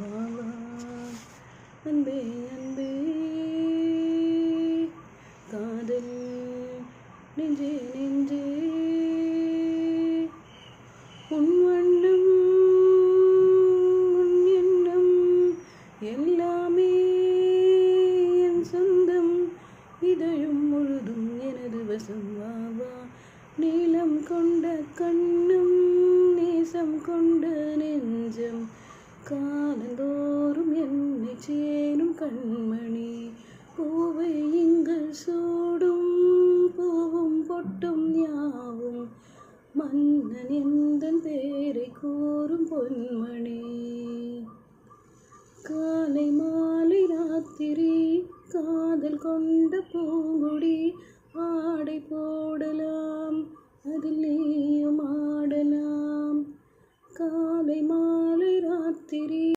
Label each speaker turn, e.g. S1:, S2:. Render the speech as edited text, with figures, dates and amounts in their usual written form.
S1: வா வா அன்பே அன்பே காதல் நெஞ்சே நெஞ்சே உன் வண்ணம் உன் எண்ணம் எல்லாமே என் சொந்தம் இதழும் முழுதும் எனது வசம் வா வா நீளம் கொண்ட கண்ணம் நேசம் கொண்ட நெஞ்சம் காலந்தோறும் என்னை சேரும் கண்மணி பூவை இங்கு சூடும் பூவும் பொட்டும் யாவும் மன்னன் எந்தன் பேரை கூறும் பொன்மணி காலை மாலை ராத்திரி காதல் கொண்ட பூங்குடி ஆடை போடலாம் அதில் நீயும் ஆடலாம் காலை மாலை ராத்திரி